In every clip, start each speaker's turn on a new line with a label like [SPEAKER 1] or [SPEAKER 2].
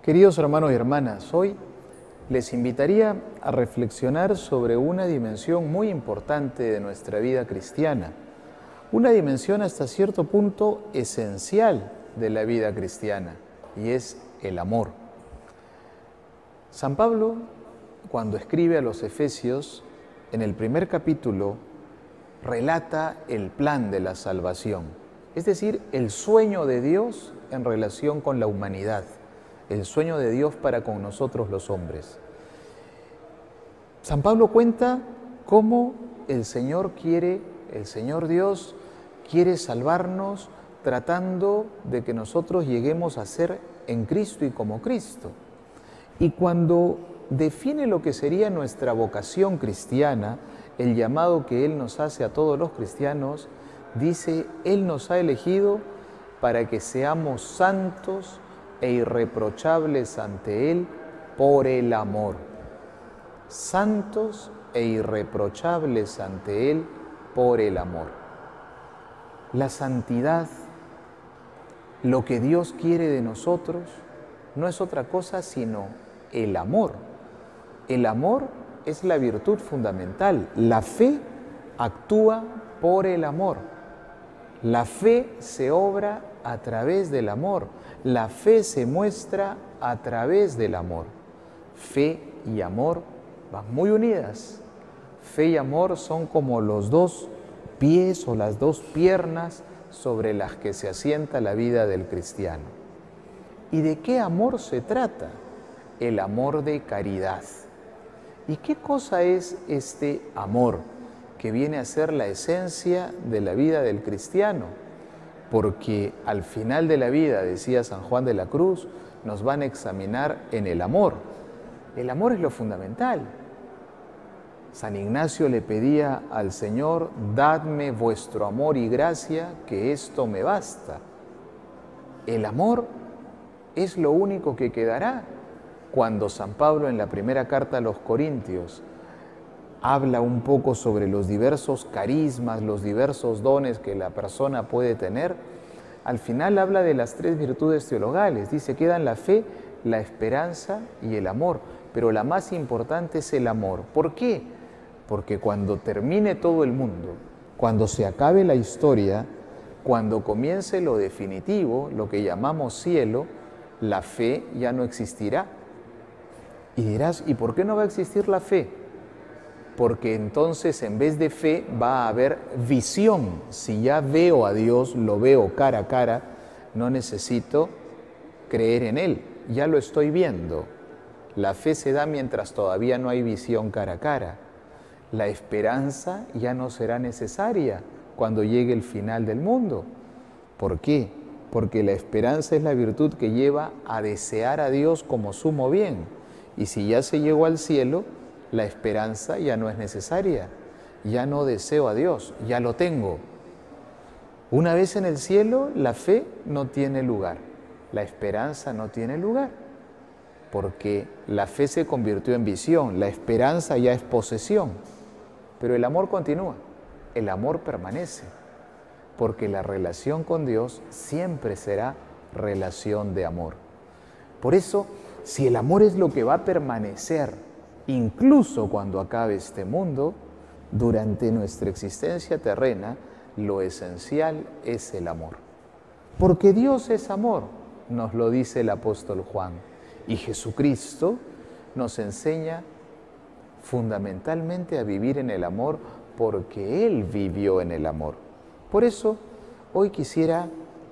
[SPEAKER 1] Queridos hermanos y hermanas, hoy les invitaría a reflexionar sobre una dimensión muy importante de nuestra vida cristiana, una dimensión hasta cierto punto esencial de la vida cristiana, y es el amor. San Pablo, cuando escribe a los Efesios, en el primer capítulo, relata el plan de la salvación, es decir, el sueño de Dios en relación con la humanidad. El sueño de Dios para con nosotros los hombres. San Pablo cuenta cómo el Señor Dios quiere salvarnos tratando de que nosotros lleguemos a ser en Cristo y como Cristo. Y cuando define lo que sería nuestra vocación cristiana, el llamado que Él nos hace a todos los cristianos, dice, Él nos ha elegido para que seamos santos e irreprochables ante Él por el amor. Santos e irreprochables ante Él por el amor. La santidad, lo que Dios quiere de nosotros, no es otra cosa sino el amor. El amor es la virtud fundamental. La fe actúa por el amor. La fe se obra a través del amor. La fe se muestra a través del amor. Fe y amor van muy unidas. Fe y amor son como los dos pies o las dos piernas sobre las que se asienta la vida del cristiano. ¿Y de qué amor se trata? El amor de caridad. ¿Y qué cosa es este amor que viene a ser la esencia de la vida del cristiano? Porque al final de la vida, decía San Juan de la Cruz, nos van a examinar en el amor. El amor es lo fundamental. San Ignacio le pedía al Señor, dadme vuestro amor y gracia, que esto me basta. El amor es lo único que quedará. Cuando San Pablo en la primera carta a los Corintios habla un poco sobre los diversos carismas, los diversos dones que la persona puede tener, al final habla de las tres virtudes teologales. Dice, quedan la fe, la esperanza y el amor, pero la más importante es el amor. ¿Por qué? Porque cuando termine todo el mundo, cuando se acabe la historia, cuando comience lo definitivo, lo que llamamos cielo, la fe ya no existirá. Y dirás, ¿y por qué no va a existir la fe? Porque entonces en vez de fe va a haber visión. Si ya veo a Dios, lo veo cara a cara, no necesito creer en Él, ya lo estoy viendo. La fe se da mientras todavía no hay visión cara a cara. La esperanza ya no será necesaria cuando llegue el final del mundo. ¿Por qué? Porque la esperanza es la virtud que lleva a desear a Dios como sumo bien. Y si ya se llegó al cielo, la esperanza ya no es necesaria. Ya no deseo a Dios, ya lo tengo. Una vez en el cielo, la fe no tiene lugar. La esperanza no tiene lugar. Porque la fe se convirtió en visión, la esperanza ya es posesión. Pero el amor continúa, el amor permanece. Porque la relación con Dios siempre será relación de amor. Por eso, si el amor es lo que va a permanecer, incluso cuando acabe este mundo, durante nuestra existencia terrena, lo esencial es el amor. Porque Dios es amor, nos lo dice el apóstol Juan. Y Jesucristo nos enseña fundamentalmente a vivir en el amor porque Él vivió en el amor. Por eso, hoy quisiera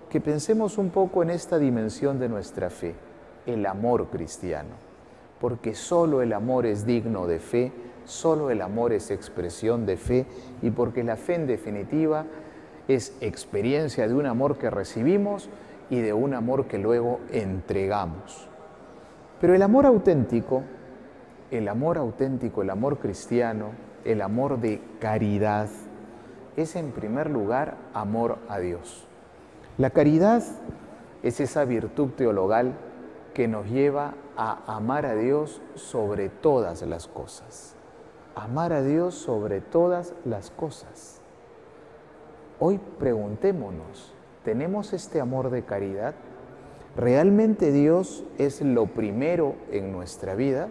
[SPEAKER 1] que pensemos un poco en esta dimensión de nuestra fe, el amor cristiano. Porque solo el amor es digno de fe, solo el amor es expresión de fe y porque la fe en definitiva es experiencia de un amor que recibimos y de un amor que luego entregamos. Pero el amor auténtico, el amor cristiano, el amor de caridad, es en primer lugar amor a Dios. La caridad es esa virtud teologal que nos lleva a amar a Dios sobre todas las cosas. Amar a Dios sobre todas las cosas. Hoy preguntémonos, ¿tenemos este amor de caridad? ¿Realmente Dios es lo primero en nuestra vida?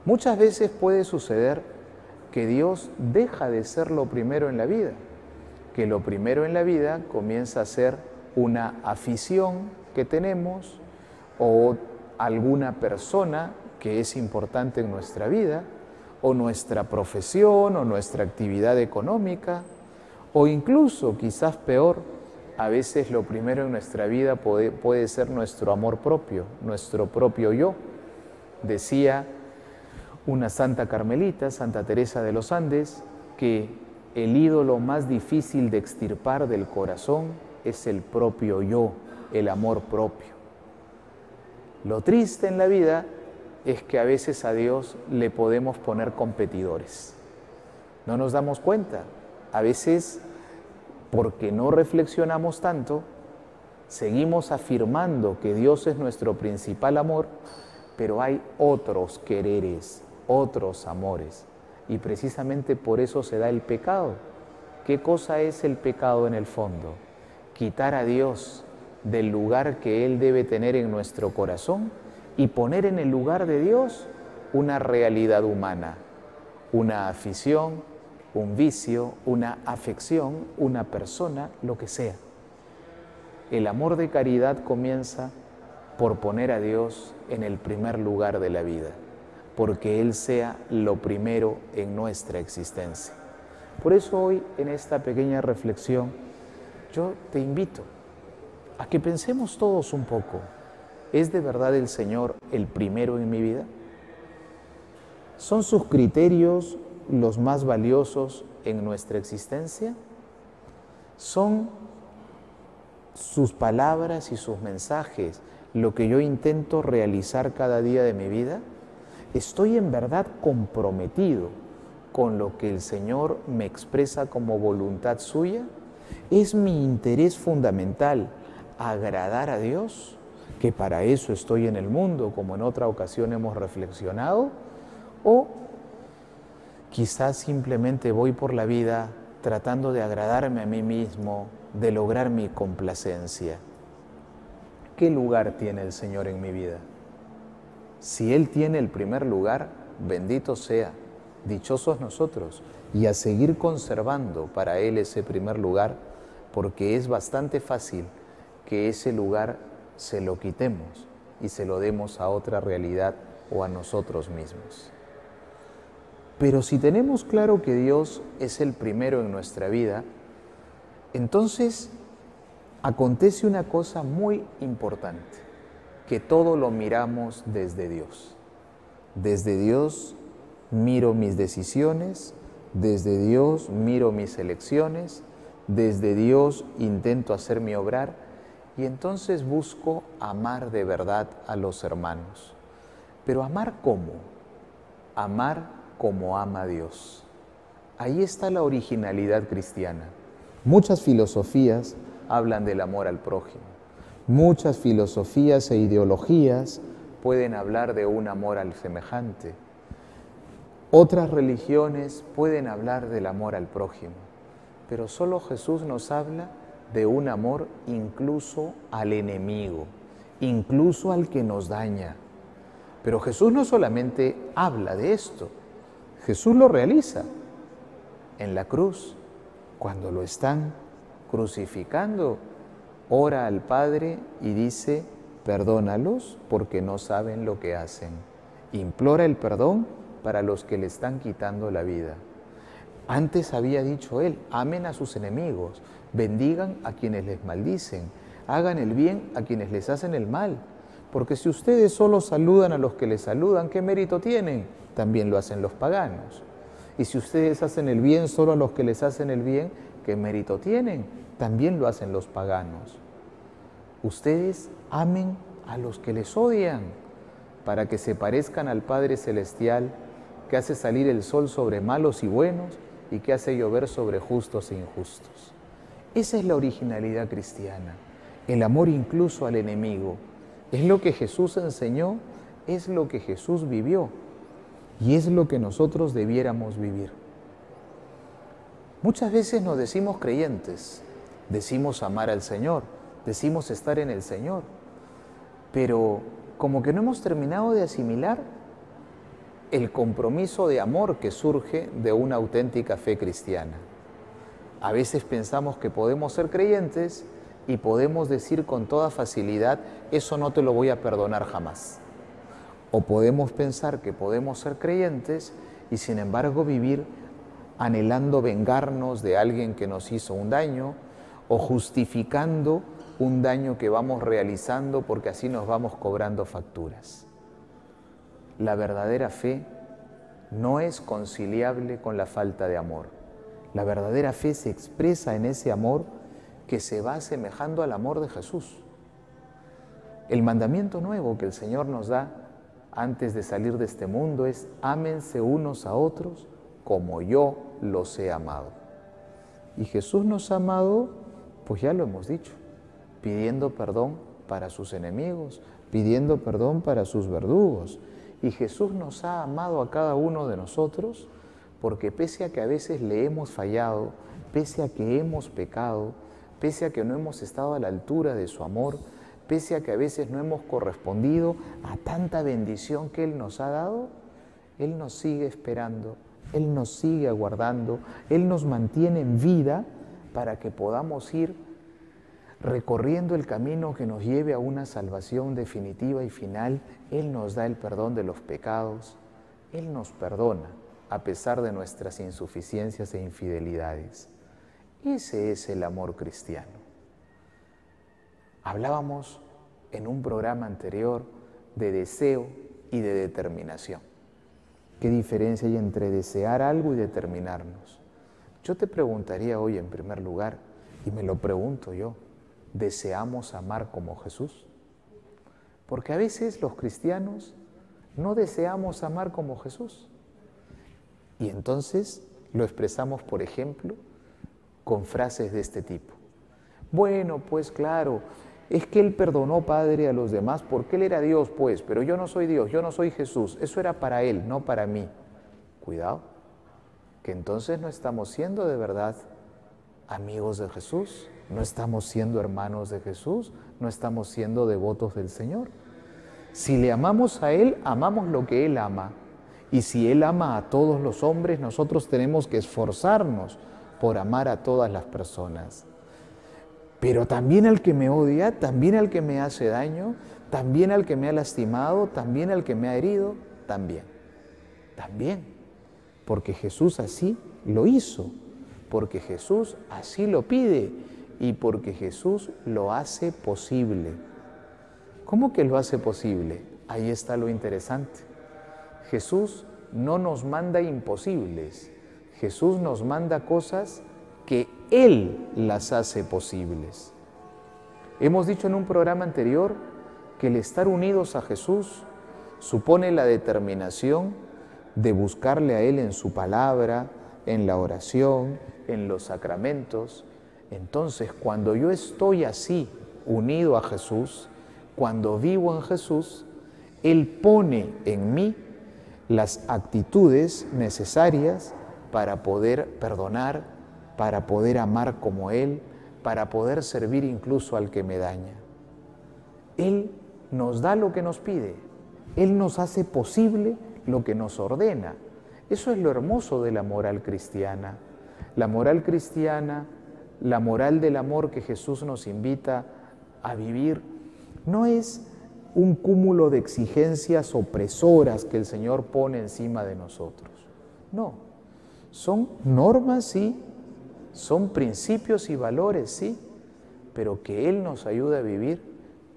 [SPEAKER 1] Muchas veces puede suceder que Dios deja de ser lo primero en la vida, que lo primero en la vida comienza a ser una afición que tenemos o alguna persona que es importante en nuestra vida, o nuestra profesión o nuestra actividad económica, o incluso, quizás peor, a veces lo primero en nuestra vida puede ser nuestro amor propio, nuestro propio yo. Decía una santa carmelita, Santa Teresa de los Andes, que el ídolo más difícil de extirpar del corazón es el propio yo, el amor propio. Lo triste en la vida es que a veces a Dios le podemos poner competidores. No nos damos cuenta. A veces, porque no reflexionamos tanto, seguimos afirmando que Dios es nuestro principal amor, pero hay otros quereres, otros amores. Y precisamente por eso se da el pecado. ¿Qué cosa es el pecado en el fondo? Quitar a Dios del lugar que Él debe tener en nuestro corazón y poner en el lugar de Dios una realidad humana, una afición, un vicio, una afección, una persona, lo que sea. El amor de caridad comienza por poner a Dios en el primer lugar de la vida, porque Él sea lo primero en nuestra existencia. Por eso hoy, en esta pequeña reflexión, yo te invito a que pensemos todos un poco. ¿Es de verdad el Señor el primero en mi vida? ¿Son sus criterios los más valiosos en nuestra existencia? ¿Son sus palabras y sus mensajes lo que yo intento realizar cada día de mi vida? ¿Estoy en verdad comprometido con lo que el Señor me expresa como voluntad suya? ¿Es mi interés fundamental agradar a Dios? Que para eso estoy en el mundo, como en otra ocasión hemos reflexionado, o quizás simplemente voy por la vida tratando de agradarme a mí mismo, de lograr mi complacencia. ¿Qué lugar tiene el Señor en mi vida? Si Él tiene el primer lugar, bendito sea, dichosos nosotros, y a seguir conservando para Él ese primer lugar, porque es bastante fácil que ese lugar se lo quitemos y se lo demos a otra realidad o a nosotros mismos. Pero si tenemos claro que Dios es el primero en nuestra vida, entonces acontece una cosa muy importante, que todo lo miramos desde Dios. Desde Dios miro mis decisiones, desde Dios miro mis elecciones, desde Dios intento hacer mi obrar, y entonces busco amar de verdad a los hermanos. Pero ¿amar cómo? Amar como ama Dios. Ahí está la originalidad cristiana. Muchas filosofías hablan del amor al prójimo. Muchas filosofías e ideologías pueden hablar de un amor al semejante. Otras religiones pueden hablar del amor al prójimo. Pero solo Jesús nos habla de un amor incluso al enemigo, incluso al que nos daña. Pero Jesús no solamente habla de esto, Jesús lo realiza en la cruz. Cuando lo están crucificando, ora al Padre y dice: perdónalos porque no saben lo que hacen. Implora el perdón para los que le están quitando la vida. Antes había dicho Él: amen a sus enemigos, bendigan a quienes les maldicen, hagan el bien a quienes les hacen el mal. Porque si ustedes solo saludan a los que les saludan, ¿qué mérito tienen? También lo hacen los paganos. Y si ustedes hacen el bien solo a los que les hacen el bien, ¿qué mérito tienen? También lo hacen los paganos. ustedes amen a los que les odian, para que se parezcan al Padre Celestial, que hace salir el sol sobre malos y buenos y que hace llover sobre justos e injustos. Esa es la originalidad cristiana, el amor incluso al enemigo. Es lo que Jesús enseñó, es lo que Jesús vivió y es lo que nosotros debiéramos vivir. Muchas veces nos decimos creyentes, decimos amar al Señor, decimos estar en el Señor, pero como que no hemos terminado de asimilar el compromiso de amor que surge de una auténtica fe cristiana. A veces pensamos que podemos ser creyentes y podemos decir con toda facilidad, eso no te lo voy a perdonar jamás. O podemos pensar que podemos ser creyentes y sin embargo vivir anhelando vengarnos de alguien que nos hizo un daño o justificando un daño que vamos realizando porque así nos vamos cobrando facturas. La verdadera fe no es conciliable con la falta de amor. La verdadera fe se expresa en ese amor que se va asemejando al amor de Jesús. El mandamiento nuevo que el Señor nos da antes de salir de este mundo es: ámense unos a otros como yo los he amado. Y Jesús nos ha amado, pues ya lo hemos dicho, pidiendo perdón para sus enemigos, pidiendo perdón para sus verdugos. Y Jesús nos ha amado a cada uno de nosotros porque pese a que a veces le hemos fallado, pese a que hemos pecado, pese a que no hemos estado a la altura de su amor, pese a que a veces no hemos correspondido a tanta bendición que Él nos ha dado, Él nos sigue esperando, Él nos sigue aguardando, Él nos mantiene en vida para que podamos ir recorriendo el camino que nos lleve a una salvación definitiva y final. Él nos da el perdón de los pecados, Él nos perdona a pesar de nuestras insuficiencias e infidelidades. Ese es el amor cristiano. Hablábamos en un programa anterior de deseo y de determinación. ¿Qué diferencia hay entre desear algo y determinarnos? Yo te preguntaría hoy en primer lugar, y me lo pregunto yo, ¿deseamos amar como Jesús? Porque a veces los cristianos no deseamos amar como Jesús. Y entonces lo expresamos, por ejemplo, con frases de este tipo. Bueno, pues claro, es que Él perdonó, Padre, a los demás porque Él era Dios, pues, pero yo no soy Dios, yo no soy Jesús. Eso era para Él, no para mí. Cuidado, que entonces no estamos siendo de verdad amigos de Jesús, no estamos siendo hermanos de Jesús, no estamos siendo devotos del Señor. Si le amamos a Él, amamos lo que Él ama. Y si Él ama a todos los hombres, nosotros tenemos que esforzarnos por amar a todas las personas. Pero también al que me odia, también al que me hace daño, también al que me ha lastimado, también al que me ha herido, también. Porque Jesús así lo hizo, porque Jesús así lo pide y porque Jesús lo hace posible. ¿Cómo que lo hace posible? Ahí está lo interesante. Jesús no nos manda imposibles, Jesús nos manda cosas que Él las hace posibles. Hemos dicho en un programa anterior que el estar unidos a Jesús supone la determinación de buscarle a Él en su palabra, en la oración, en los sacramentos. Entonces, cuando yo estoy así, unido a Jesús, cuando vivo en Jesús, Él pone en mí las actitudes necesarias para poder perdonar, para poder amar como Él, para poder servir incluso al que me daña. Él nos da lo que nos pide, Él nos hace posible lo que nos ordena. Eso es lo hermoso de la moral cristiana. La moral cristiana, la moral del amor que Jesús nos invita a vivir, no es un cúmulo de exigencias opresoras que el Señor pone encima de nosotros. No, son normas, sí, son principios y valores, sí, pero que Él nos ayuda a vivir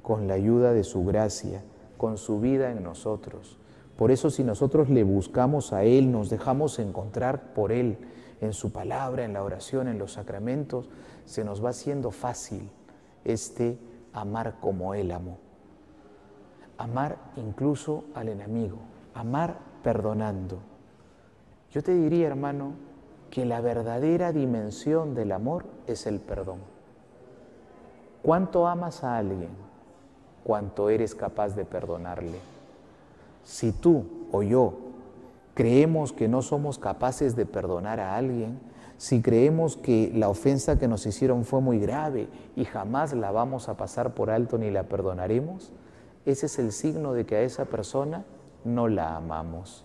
[SPEAKER 1] con la ayuda de su gracia, con su vida en nosotros. Por eso, si nosotros le buscamos a Él, nos dejamos encontrar por Él, en su palabra, en la oración, en los sacramentos, se nos va haciendo fácil este amar como Él amó. Amar incluso al enemigo, amar perdonando. Yo te diría, hermano, que la verdadera dimensión del amor es el perdón. ¿Cuánto amas a alguien? ¿Cuánto eres capaz de perdonarle? Si tú o yo creemos que no somos capaces de perdonar a alguien, si creemos que la ofensa que nos hicieron fue muy grave y jamás la vamos a pasar por alto ni la perdonaremos, ese es el signo de que a esa persona no la amamos.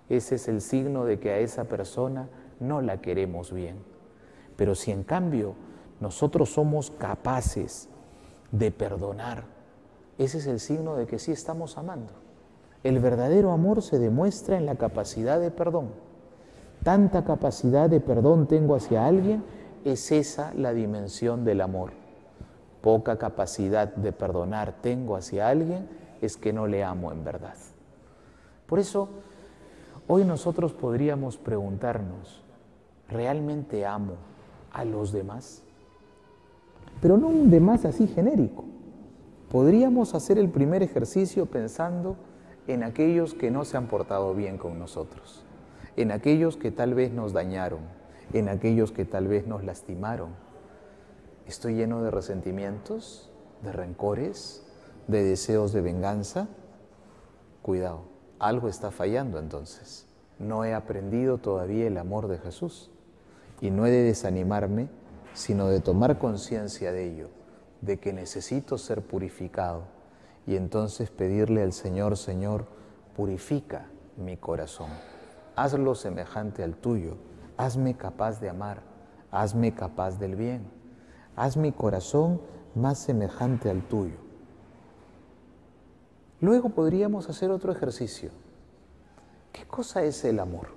[SPEAKER 1] Ese es el signo de que a esa persona no la queremos bien. Pero si en cambio nosotros somos capaces de perdonar, ese es el signo de que sí estamos amando. El verdadero amor se demuestra en la capacidad de perdón. Tanta capacidad de perdón tengo hacia alguien, es esa la dimensión del amor. Poca capacidad de perdonar tengo hacia alguien, es que no le amo en verdad. Por eso, hoy nosotros podríamos preguntarnos, ¿realmente amo a los demás? Pero no un demás así genérico. Podríamos hacer el primer ejercicio pensando en aquellos que no se han portado bien con nosotros, en aquellos que tal vez nos dañaron, en aquellos que tal vez nos lastimaron. ¿Estoy lleno de resentimientos, de rencores, de deseos de venganza? Cuidado, algo está fallando entonces. No he aprendido todavía el amor de Jesús y no he de desanimarme, sino de tomar conciencia de ello, de que necesito ser purificado y entonces pedirle al Señor, Señor, purifica mi corazón, hazlo semejante al tuyo, hazme capaz de amar, hazme capaz del bien, haz mi corazón más semejante al tuyo. Luego podríamos hacer otro ejercicio. ¿Qué cosa es el amor?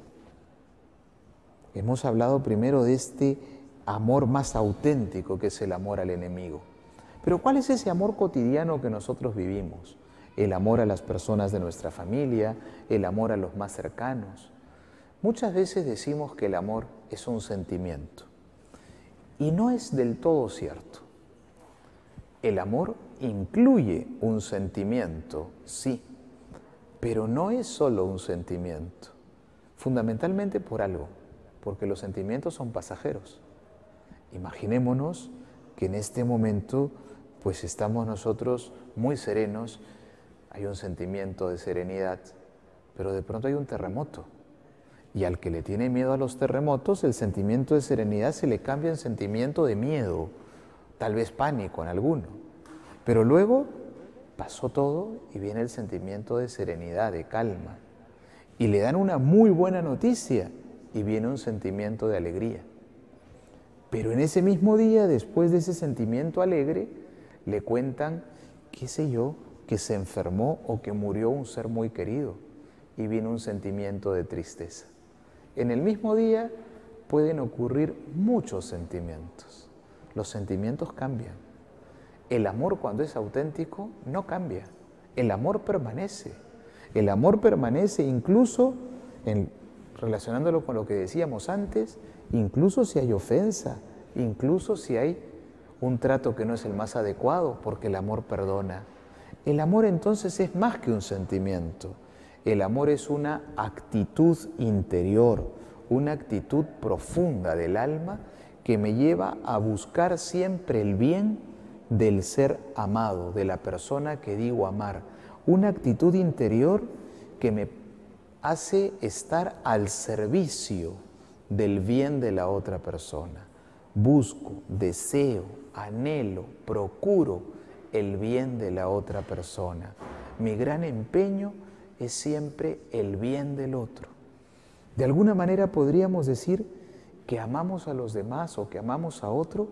[SPEAKER 1] Hemos hablado primero de este amor más auténtico que es el amor al enemigo. Pero ¿cuál es ese amor cotidiano que nosotros vivimos? El amor a las personas de nuestra familia, el amor a los más cercanos. Muchas veces decimos que el amor es un sentimiento. Y no es del todo cierto. El amor incluye un sentimiento, sí, pero no es solo un sentimiento. Fundamentalmente por algo, porque los sentimientos son pasajeros. Imaginémonos que en este momento pues estamos nosotros muy serenos, hay un sentimiento de serenidad, pero de pronto hay un terremoto. Y al que le tiene miedo a los terremotos, el sentimiento de serenidad se le cambia en sentimiento de miedo, tal vez pánico en alguno. Pero luego pasó todo y viene el sentimiento de serenidad, de calma. Y le dan una muy buena noticia y viene un sentimiento de alegría. Pero en ese mismo día, después de ese sentimiento alegre, le cuentan, qué sé yo, que se enfermó o que murió un ser muy querido y viene un sentimiento de tristeza. En el mismo día pueden ocurrir muchos sentimientos. Los sentimientos cambian. El amor, cuando es auténtico, no cambia. El amor permanece. El amor permanece incluso, relacionándolo con lo que decíamos antes, incluso si hay ofensa, incluso si hay un trato que no es el más adecuado, porque el amor perdona. El amor entonces es más que un sentimiento. El amor es una actitud interior, una actitud profunda del alma que me lleva a buscar siempre el bien del ser amado, de la persona que digo amar. Una actitud interior que me hace estar al servicio del bien de la otra persona. Busco, deseo, anhelo, procuro el bien de la otra persona. Mi gran empeño es siempre el bien del otro. De alguna manera podríamos decir que amamos a los demás o que amamos a otro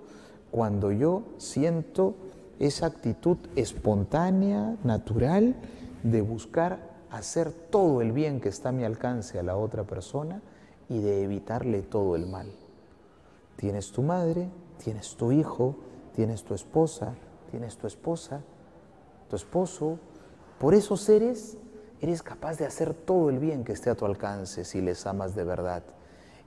[SPEAKER 1] cuando yo siento esa actitud espontánea, natural, de buscar hacer todo el bien que está a mi alcance a la otra persona y de evitarle todo el mal. Tienes tu madre, tienes tu hijo, tienes tu esposa, tienes tu esposa, tu esposo. Por esos seres eres capaz de hacer todo el bien que esté a tu alcance si les amas de verdad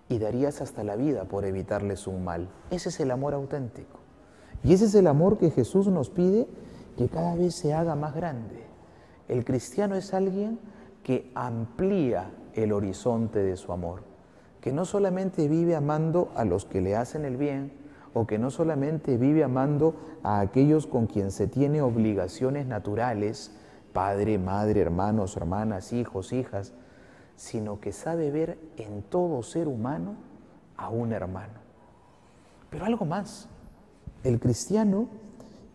[SPEAKER 1] y darías hasta la vida por evitarles un mal. Ese es el amor auténtico. Y ese es el amor que Jesús nos pide que cada vez se haga más grande. El cristiano es alguien que amplía el horizonte de su amor, que no solamente vive amando a los que le hacen el bien, o que no solamente vive amando a aquellos con quien se tiene obligaciones naturales, padre, madre, hermanos, hermanas, hijos, hijas, sino que sabe ver en todo ser humano a un hermano. Pero algo más, el cristiano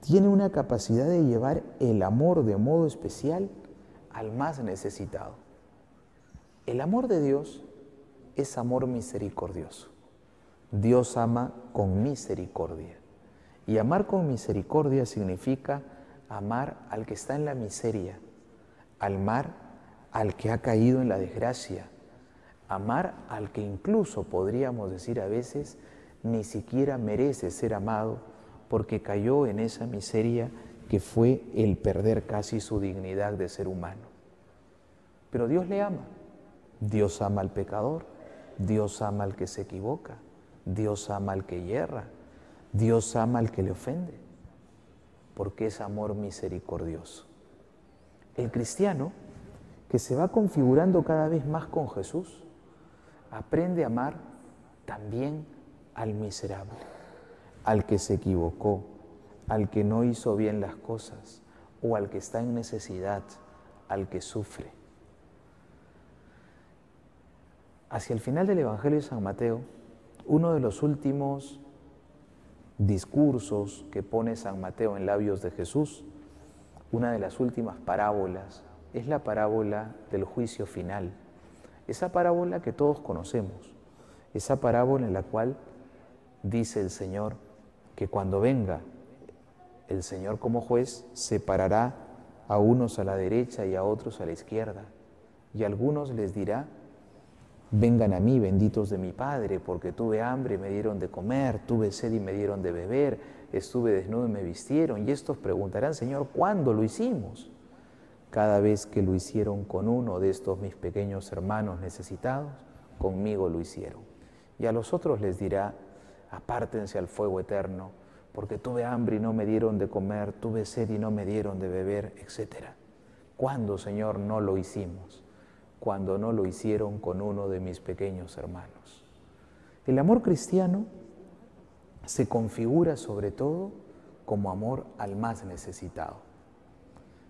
[SPEAKER 1] tiene una capacidad de llevar el amor de modo especial al más necesitado. El amor de Dios es amor misericordioso. Dios ama con misericordia. Y amar con misericordia significa amar al que está en la miseria, amar al que ha caído en la desgracia, amar al que incluso podríamos decir a veces ni siquiera merece ser amado porque cayó en esa miseria que fue el perder casi su dignidad de ser humano. Pero Dios le ama. Dios ama al pecador, Dios ama al que se equivoca, Dios ama al que yerra, Dios ama al que le ofende, porque es amor misericordioso. El cristiano, que se va configurando cada vez más con Jesús, aprende a amar también al miserable, al que se equivocó, al que no hizo bien las cosas, o al que está en necesidad, al que sufre. Hacia el final del Evangelio de San Mateo, uno de los últimos discursos que pone San Mateo en labios de Jesús, una de las últimas parábolas, es la parábola del juicio final. Esa parábola que todos conocemos, esa parábola en la cual dice el Señor que cuando venga el Señor como juez, separará a unos a la derecha y a otros a la izquierda, y a algunos les dirá: vengan a mí, benditos de mi Padre, porque tuve hambre y me dieron de comer, tuve sed y me dieron de beber, estuve desnudo y me vistieron. Y estos preguntarán: Señor, ¿cuándo lo hicimos? Cada vez que lo hicieron con uno de estos mis pequeños hermanos necesitados, conmigo lo hicieron. Y a los otros les dirá: apártense al fuego eterno, porque tuve hambre y no me dieron de comer, tuve sed y no me dieron de beber, etc. ¿Cuándo, Señor, no lo hicimos? Cuando no lo hicieron con uno de mis pequeños hermanos. El amor cristiano se configura sobre todo como amor al más necesitado.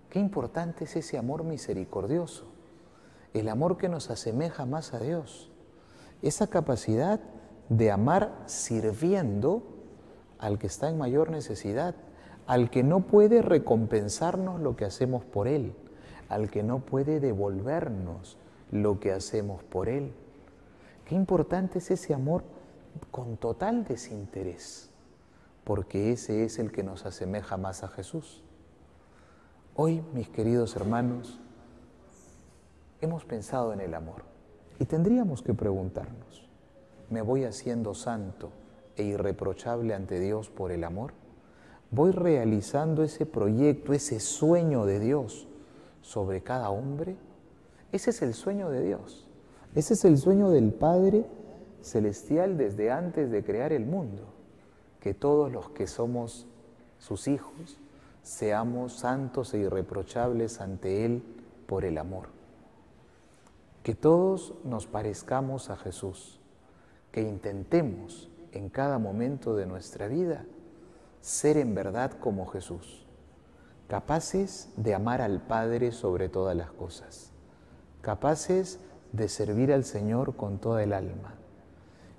[SPEAKER 1] Qué importante es ese amor misericordioso, el amor que nos asemeja más a Dios, esa capacidad de amar sirviendo al que está en mayor necesidad, al que no puede recompensarnos lo que hacemos por él, al que no puede devolvernos lo que hacemos por él. Qué importante es ese amor con total desinterés, porque ese es el que nos asemeja más a Jesús. Hoy, mis queridos hermanos, hemos pensado en el amor y tendríamos que preguntarnos: ¿me voy haciendo santo e irreprochable ante Dios por el amor? ¿Voy realizando ese proyecto, ese sueño de Dios sobre cada hombre? Ese es el sueño de Dios. Ese es el sueño del Padre Celestial desde antes de crear el mundo. Que todos los que somos sus hijos seamos santos e irreprochables ante Él por el amor. Que todos nos parezcamos a Jesús. Que intentemos en cada momento de nuestra vida ser en verdad como Jesús. Capaces de amar al Padre sobre todas las cosas. Capaces de servir al Señor con toda el alma,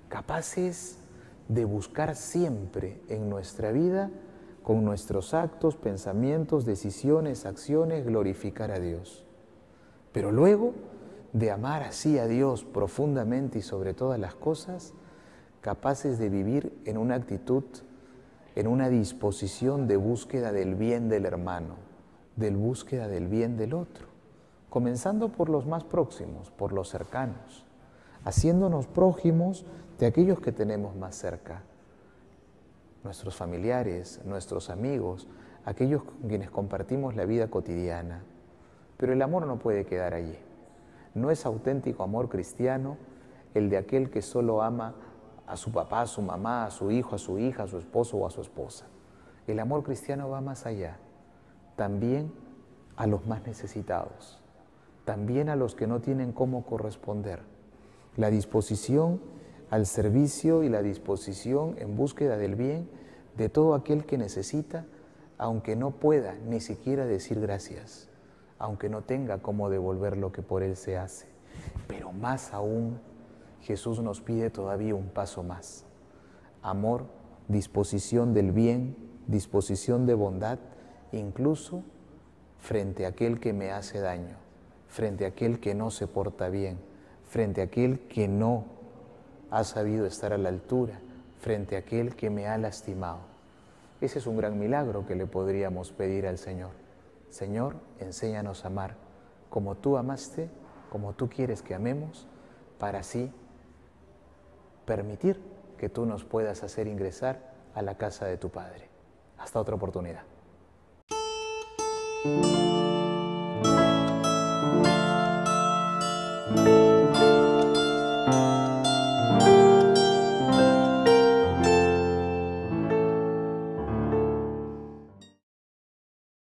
[SPEAKER 1] capaces de buscar siempre en nuestra vida, con nuestros actos, pensamientos, decisiones, acciones, glorificar a Dios. Pero luego de amar así a Dios profundamente y sobre todas las cosas, capaces de vivir en una actitud, en una disposición de búsqueda del bien del hermano, de búsqueda del bien del otro. Comenzando por los más próximos, por los cercanos, haciéndonos prójimos de aquellos que tenemos más cerca, nuestros familiares, nuestros amigos, aquellos con quienes compartimos la vida cotidiana. Pero el amor no puede quedar allí. No es auténtico amor cristiano el de aquel que solo ama a su papá, a su mamá, a su hijo, a su hija, a su esposo o a su esposa. El amor cristiano va más allá. también a los más necesitados, también a los que no tienen cómo corresponder. La disposición al servicio y la disposición en búsqueda del bien de todo aquel que necesita, aunque no pueda ni siquiera decir gracias, aunque no tenga cómo devolver lo que por él se hace. Pero más aún, Jesús nos pide todavía un paso más. Amor, disposición del bien, disposición de bondad, incluso frente a aquel que me hace daño, frente a aquel que no se porta bien, frente a aquel que no ha sabido estar a la altura, frente a aquel que me ha lastimado. Ese es un gran milagro que le podríamos pedir al Señor. Señor, enséñanos a amar como tú amaste, como tú quieres que amemos, para así permitir que tú nos puedas hacer ingresar a la casa de tu Padre. Hasta otra oportunidad.